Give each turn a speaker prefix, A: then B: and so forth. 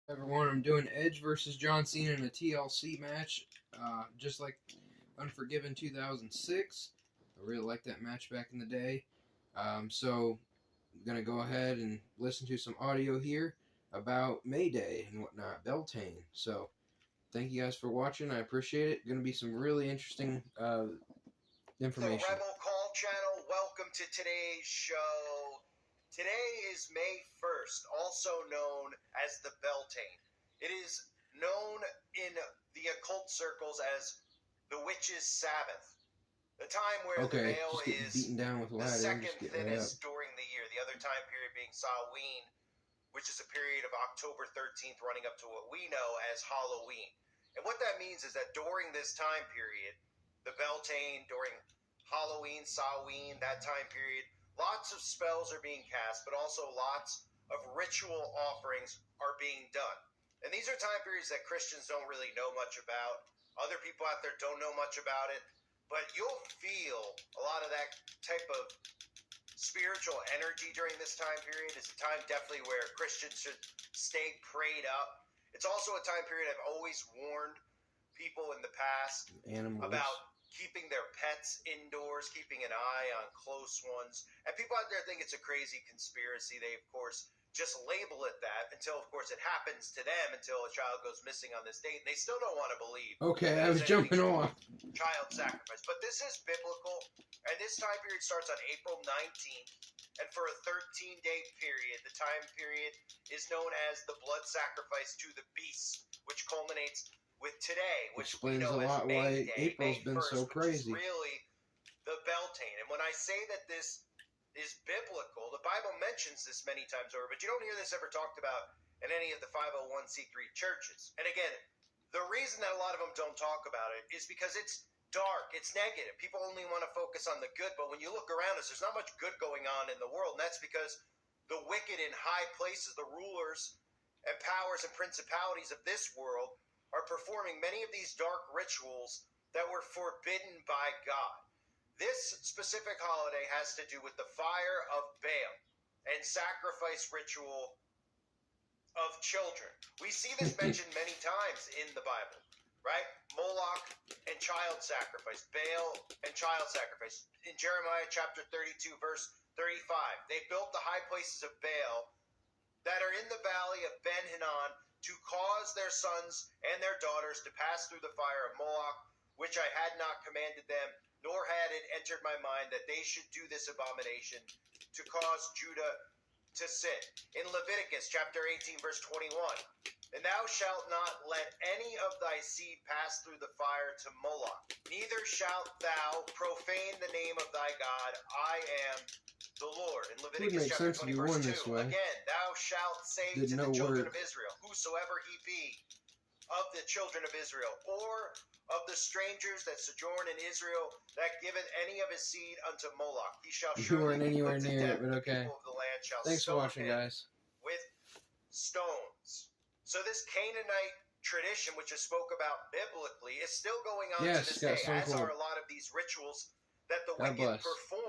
A: Everyone, I'm doing Edge versus John Cena in a TLC match, just like Unforgiven 2006. I really liked that match back in the day. So I'm going to go ahead and listen to some audio here about Mayday and whatnot, Beltane. So thank you guys for watching. I appreciate it. Going to be some really interesting information.
B: The Rebel Call Channel, welcome to today's show. Today is May 1st, also known as the Beltane. It is known in the occult circles as the Witch's Sabbath, the time where the veil is the second thinnest during the year, the other time period being Samhain, which is a period of October 13th running up to what we know as Halloween. And what that means is that during this time period, the Beltane, during Halloween, Samhain, that time period, lots of spells are being cast, but also lots of ritual offerings are being done. And these are time periods that Christians don't really know much about. Other people out there don't know much about it. But you'll feel a lot of that type of spiritual energy during this time period. It's a time definitely where Christians should stay prayed up. It's also a time period I've always warned people in the past about keeping their pets indoors, keeping an eye on close ones. And people out there think it's a crazy conspiracy. They, of course, just label it that until, of course, it happens to them, until a child goes missing on this date. And they still don't want to believe.
A: Okay, I was jumping off.
B: Child sacrifice. But this is biblical, and this time period starts on April 19th. And for a 13-day period, the time period is known as the blood sacrifice to the beasts, which culminates with today, which we know as May Day, April's been so crazy. Which is really the Beltane. And when I say that this is biblical, the Bible mentions this many times over, but you don't hear this ever talked about in any of the 501c3 churches. And again, the reason that a lot of them don't talk about it is because it's dark, it's negative. People only want to focus on the good, but when you look around us, there's not much good going on in the world, and that's because the wicked in high places, the rulers and powers and principalities of this world, are performing many of these dark rituals that were forbidden by God. This specific holiday has to do with the fire of Baal and sacrifice ritual of children. We see this mentioned many times in the Bible, right? Moloch and child sacrifice, Baal and child sacrifice. In Jeremiah chapter 32, verse 35, they built the high places of Baal that are in the valley of Ben Hinnom, to cause their sons and their daughters to pass through the fire of Moloch, which I had not commanded them, nor had it entered my mind that they should do this abomination to cause Judah to sin. In Leviticus chapter 18, verse 21, and thou shalt not let any of thy seed pass through the fire to Moloch, neither shalt thou profane the name of thy God. I am the Lord. In Leviticus chapter 20, verse 2, again, thou shalt say to the children of Israel, whosoever he be of the children of Israel, or of the strangers that sojourn in Israel, that giveth any of his seed unto Moloch, he shall surely be put to death. The people of the land shall stone him with stones. So this Canaanite tradition, which is spoke about biblically, is still going on to this day, as are a lot of these rituals that the wicked perform.